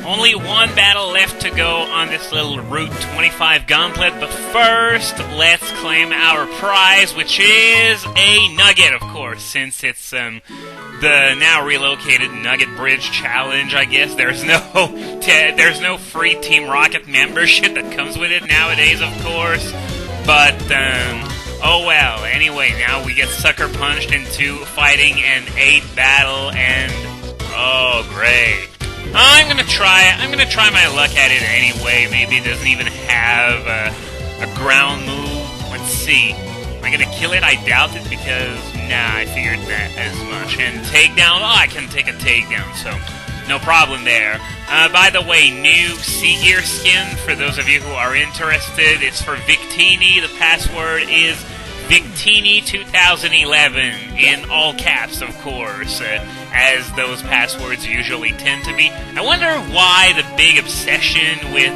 Only one battle left to go on this little Route 25 gauntlet, but first, let's claim our prize, which is a nugget, of course, since it's the now relocated Nugget Bridge challenge. I guess there's no free Team Rocket membership that comes with it nowadays, of course, but oh well. Anyway, now we get sucker punched into fighting an 8 battle, and oh great. I'm gonna try my luck at it anyway. Maybe it doesn't even have a ground move. Let's see. Am I gonna kill it? I doubt it, because I figured that as much. And takedown, I can take a takedown, so no problem there. By the way, new Sea Gear skin, for those of you who are interested, it's for Victini. The password is Victini 2011, in all caps, of course, as those passwords usually tend to be. I wonder why the big obsession with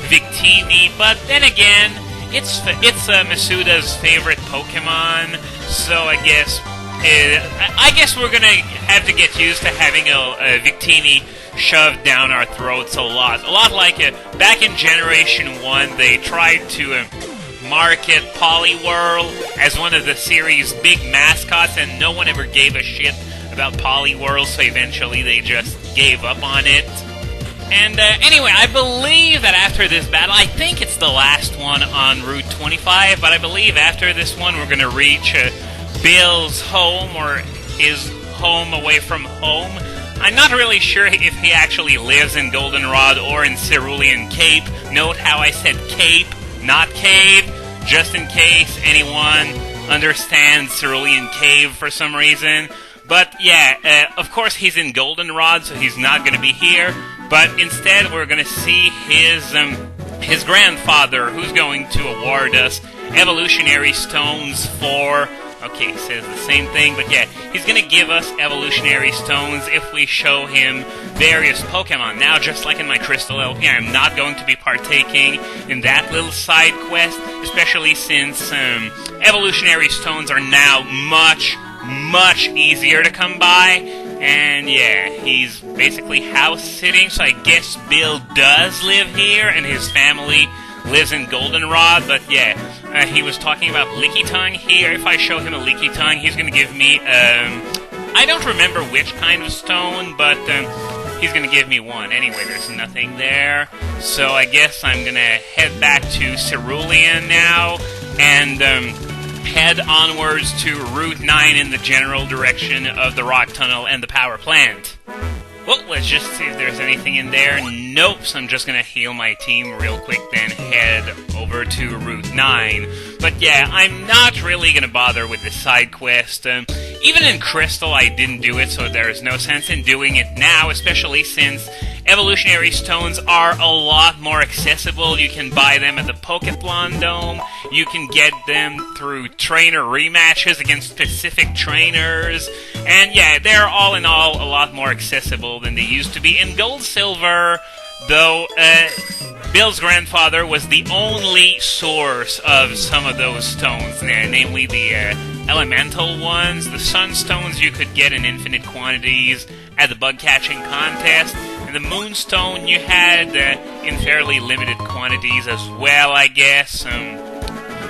Victini, but then again, it's Masuda's favorite Pokemon, so I guess we're gonna have to get used to having a Victini shoved down our throats a lot like back in Generation 1, they tried to market Poliwhirl as one of the series' big mascots, and no one ever gave a shit about Poliwhirl, so eventually they just gave up on it. And anyway, I believe that after this battle, I think it's the last one on Route 25, but I believe after this one we're going to reach Bill's home, or his home away from home. I'm not really sure if he actually lives in Goldenrod or in Cerulean Cape. Note how I said Cape, not Cave, just in case anyone understands Cerulean Cave for some reason. But yeah, of course he's in Goldenrod, so he's not going to be here. But instead we're going to see his grandfather, who's going to award us evolutionary stones for... Okay, says the same thing, but yeah, he's gonna give us evolutionary stones if we show him various Pokemon. Now, just like in my Crystal LP, I'm not going to be partaking in that little side quest, especially since evolutionary stones are now much easier to come by. And yeah, he's basically house-sitting, so I guess Bill does live here, and his family lives in Goldenrod, but yeah, he was talking about Lickitung here. If I show him a Lickitung, he's going to give me, I don't remember which kind of stone, but he's going to give me one. Anyway, there's nothing there, so I guess I'm going to head back to Cerulean now, and head onwards to Route 9 in the general direction of the Rock Tunnel and the power plant. Well, let's just see if there's anything in there. Nope, so I'm just gonna heal my team real quick, then head over to Route 9. But yeah, I'm not really gonna bother with this side quest. Even in Crystal, I didn't do it, so there's no sense in doing it now, especially since evolutionary stones are a lot more accessible. You can buy them at the Pokeplon Dome. You can get them through trainer rematches against specific trainers. And yeah, they're all in all a lot more accessible than they used to be. In Gold Silver, though, Bill's grandfather was the only source of some of those stones, namely the elemental ones. The sunstones you could get in infinite quantities at the bug catching contest, and the moonstone you had in fairly limited quantities as well, I guess.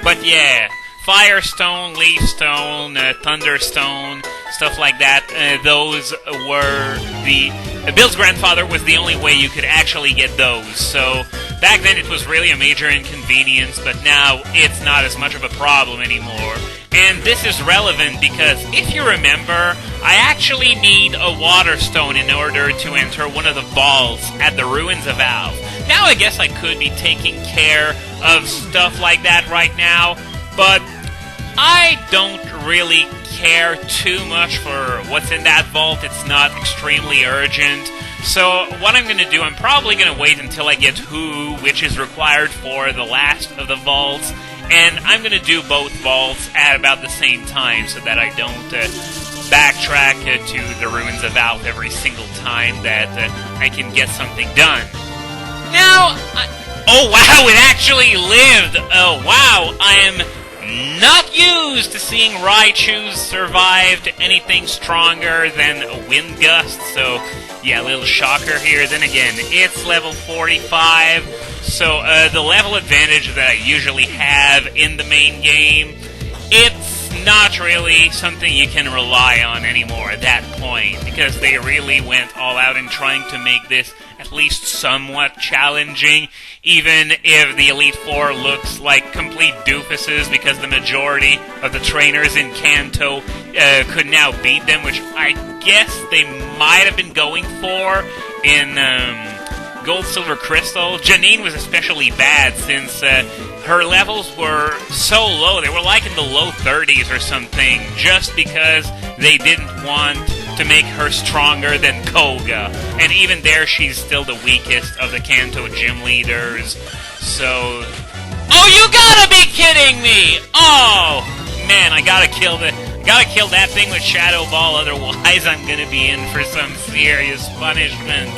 But yeah, Firestone, Leafstone, Thunderstone, stuff like that, those were Bill's grandfather was the only way you could actually get those, so back then it was really a major inconvenience, but now it's not as much of a problem anymore. And this is relevant because, if you remember, I actually need a water stone in order to enter one of the vaults at the Ruins of Alph. Now I guess I could be taking care of stuff like that right now, but I don't really care too much for what's in that vault. It's not extremely urgent. So what I'm going to do, I'm probably going to wait until I get which is required for the last of the vaults, and I'm going to do both vaults at about the same time so that I don't backtrack to the Ruins of Alph every single time that I can get something done. Now, oh wow, it actually lived! Oh wow, I am not used to seeing Raichus survive to anything stronger than a wind gust, so Yeah, a little shocker here. Then again, it's level 45, so the level advantage that I usually have in the main game, it's not really something you can rely on anymore at that point, because they really went all out in trying to make this at least somewhat challenging, even if the Elite Four looks like complete doofuses, because the majority of the trainers in Kanto could now beat them, which I guess they might have been going for in Gold, Silver, Crystal. Janine was especially bad since her levels were so low. They were like in the low 30s or something, just because they didn't want to make her stronger than Koga. And even there, she's still the weakest of the Kanto gym leaders. So... Oh, you gotta be kidding me! Oh, man, I gotta kill that thing with Shadow Ball, otherwise I'm gonna be in for some serious punishment.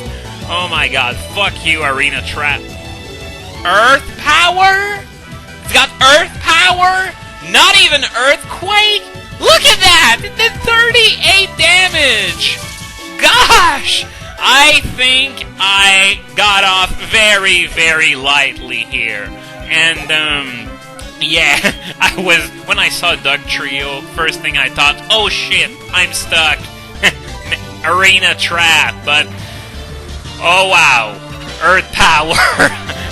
Oh my god, fuck you, Arena Trap. Earth Power? It's got Earth Power? Not even Earthquake? Look at that! It did 38 damage! Gosh! I think I got off very, very lightly here. And, yeah, when I saw Doug Trio, first thing I thought, oh shit, I'm stuck. Arena Trap, but, oh wow, Earth Power.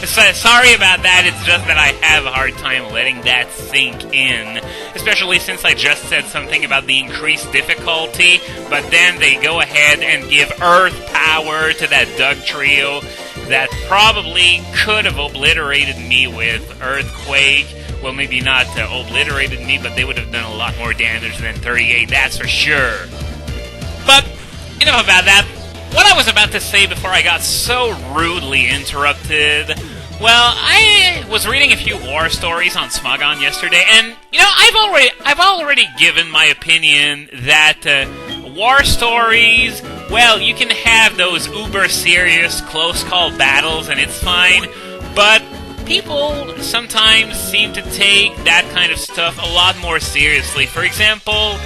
So, sorry about that, it's just that I have a hard time letting that sink in, especially since I just said something about the increased difficulty, but then they go ahead and give Earth Power to that Doug Trio that probably could have obliterated me with Earthquake. Well, maybe not obliterated me, but they would have done a lot more damage than 38, that's for sure. But, enough about that. What I was about to say before I got so rudely interrupted, well, I was reading a few war stories on Smogon yesterday, and, you know, I've already given my opinion that war stories, well, you can have those uber-serious close-call battles, and it's fine, but people sometimes seem to take that kind of stuff a lot more seriously. For example,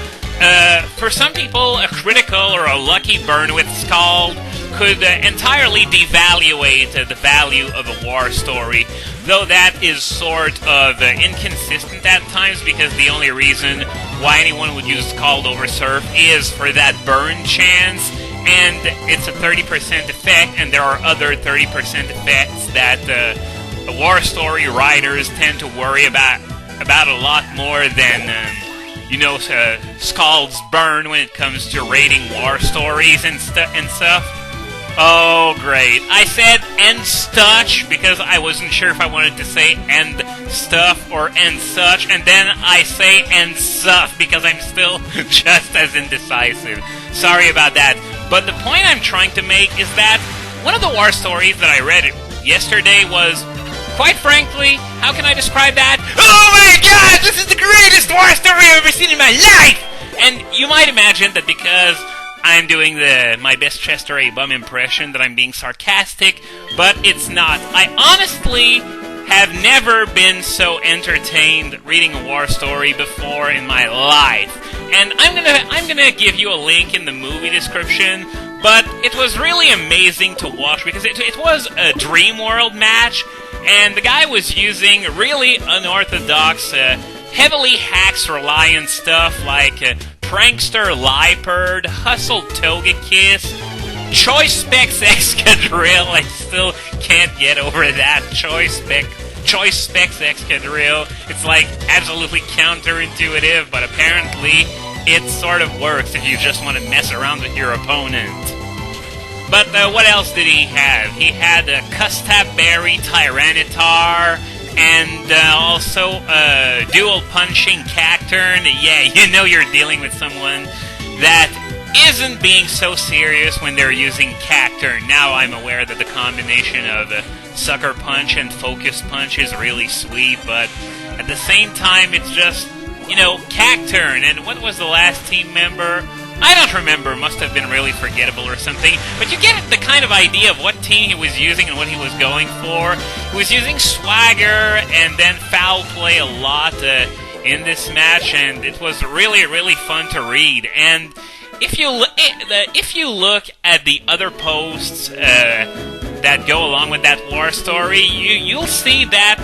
for some people, a critical or a lucky burn with Scald could entirely devaluate the value of a war story, though that is sort of inconsistent at times, because the only reason why anyone would use Scald over Surf is for that burn chance, and it's a 30% effect, and there are other 30% effects that war story writers tend to worry about a lot more than... Scald's burn when it comes to rating war stories and stuff. Oh, great. I said and such because I wasn't sure if I wanted to say and stuff or and such, and then I say and stuff because I'm still just as indecisive. Sorry about that. But the point I'm trying to make is that one of the war stories that I read yesterday was... Quite frankly, how can I describe that? Oh my god, this is the greatest war story I've ever seen in my life! And you might imagine that because I'm doing my best Chester A. Bum impression that I'm being sarcastic, but it's not. I honestly have never been so entertained reading a war story before in my life. And I'm gonna give you a link in the movie description, but it was really amazing to watch because it was a Dream World match. And the guy was using really unorthodox, heavily hacks-reliant stuff like Prankster Liepard, Hustle Togekiss, Choice Specs Excadrill. I still can't get over that. Choice Specs Excadrill. It's like absolutely counterintuitive, but apparently it sort of works if you just want to mess around with your opponent. But what else did he have? He had a Custabberry Tyranitar, and also a dual punching Cacturn. Yeah, you know you're dealing with someone that isn't being so serious when they're using Cacturn. Now I'm aware that the combination of Sucker Punch and Focus Punch is really sweet, but at the same time it's just, Cacturn. And what was the last team member? I don't remember, must have been really forgettable or something, but you get the kind of idea of what team he was using and what he was going for. He was using Swagger and then Foul Play a lot in this match, and it was really, really fun to read. And if you look at the other posts that go along with that war story, you'll see that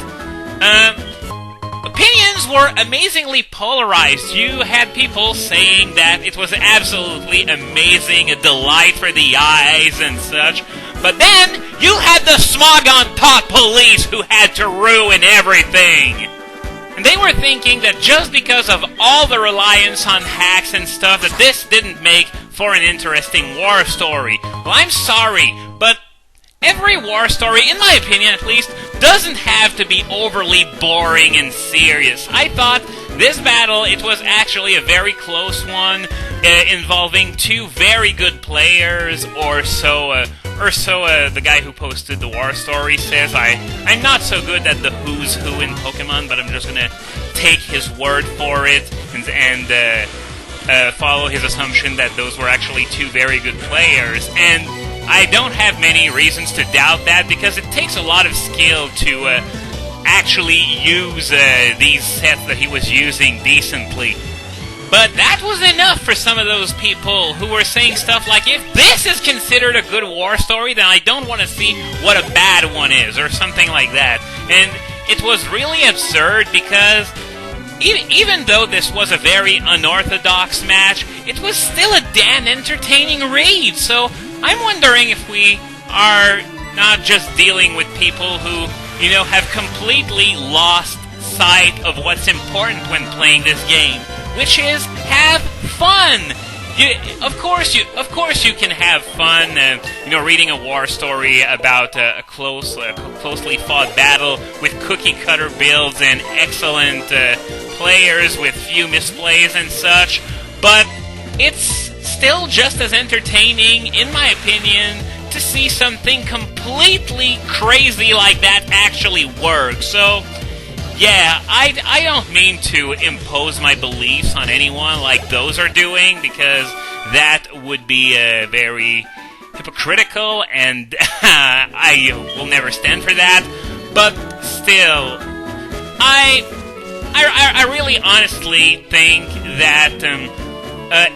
opinions were amazingly polarized. You had people saying that it was absolutely amazing, a delight for the eyes and such. But then you had the Smogon Thought Police who had to ruin everything. And they were thinking that just because of all the reliance on hacks and stuff, that this didn't make for an interesting war story. Well, I'm sorry, but every war story, in my opinion at least, doesn't have to be overly boring and serious. I thought this battle, it was actually a very close one, involving two very good players, or so the guy who posted the war story says. I'm not so good at the who's who in Pokemon, but I'm just gonna take his word for it and follow his assumption that those were actually two very good players. And I don't have many reasons to doubt that, because it takes a lot of skill to actually use these sets that he was using decently. But that was enough for some of those people who were saying stuff like, if this is considered a good war story, then I don't want to see what a bad one is, or something like that. And it was really absurd, because even though this was a very unorthodox match, it was still a damn entertaining read. So I'm wondering if we are not just dealing with people who, have completely lost sight of what's important when playing this game, which is have fun. Of course you can have fun, reading a war story about a closely fought battle with cookie-cutter builds and excellent players with few misplays and such, but it's still just as entertaining, in my opinion, to see something completely crazy like that actually work. So, yeah, I don't mean to impose my beliefs on anyone like those are doing, because that would be very hypocritical, and I will never stand for that. But still, I really honestly think that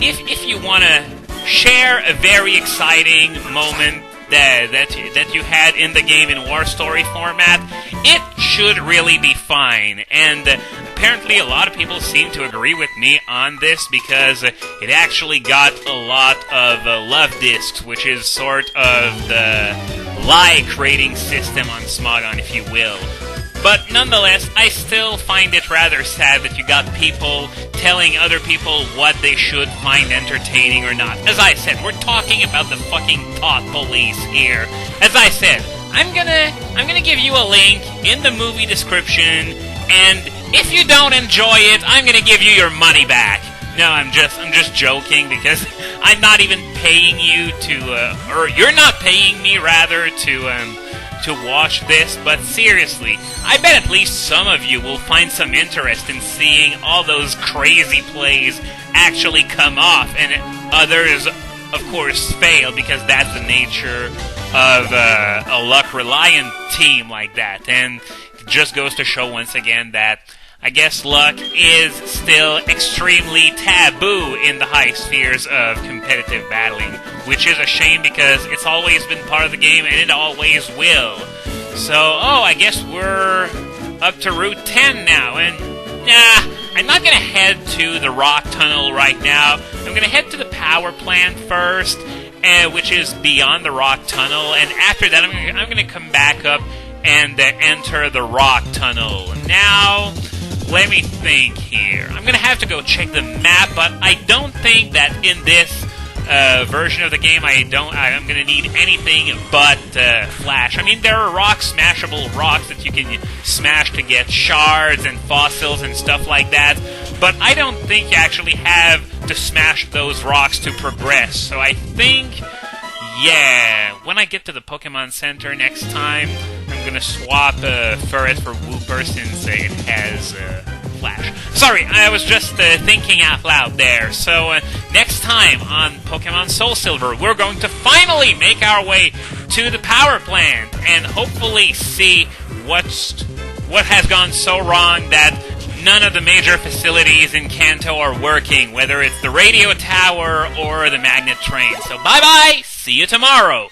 if you want to share a very exciting moment that you had in the game in war story format, it should really be fine. And apparently a lot of people seem to agree with me on this, because it actually got a lot of love discs, which is sort of the like rating system on Smogon, if you will. But nonetheless, I still find it rather sad that you got people telling other people what they should find entertaining or not. As I said, we're talking about the fucking Thought Police here. As I said, I'm gonna give you a link in the movie description, and if you don't enjoy it, I'm gonna give you your money back. No, I'm just joking, because I'm not even paying you or you're not paying me rather to watch this, but seriously, I bet at least some of you will find some interest in seeing all those crazy plays actually come off, and others, of course, fail, because that's the nature of a luck-reliant team like that. And it just goes to show once again that I guess luck is still extremely taboo in the high spheres of competitive battling, which is a shame, because it's always been part of the game, and it always will. So, I guess we're up to Route 10 now, and I'm not going to head to the rock tunnel right now. I'm going to head to the power plant first, which is beyond the rock tunnel, and after that I'm going to come back up and enter the rock tunnel. Now, let me think here. I'm going to have to go check the map, but I don't think that in this version of the game I'm going to need anything but flash. I mean, there are smashable rocks that you can smash to get shards and fossils and stuff like that, but I don't think you actually have to smash those rocks to progress. So I think, when I get to the Pokemon Center next time, I'm going to swap Furret for Wooper, since it has Flash. Sorry, I was just thinking out loud there. So next time on Pokemon Soul Silver, we're going to finally make our way to the power plant, and hopefully see what has gone so wrong that none of the major facilities in Kanto are working, whether it's the radio tower or the magnet train. So bye-bye, see you tomorrow.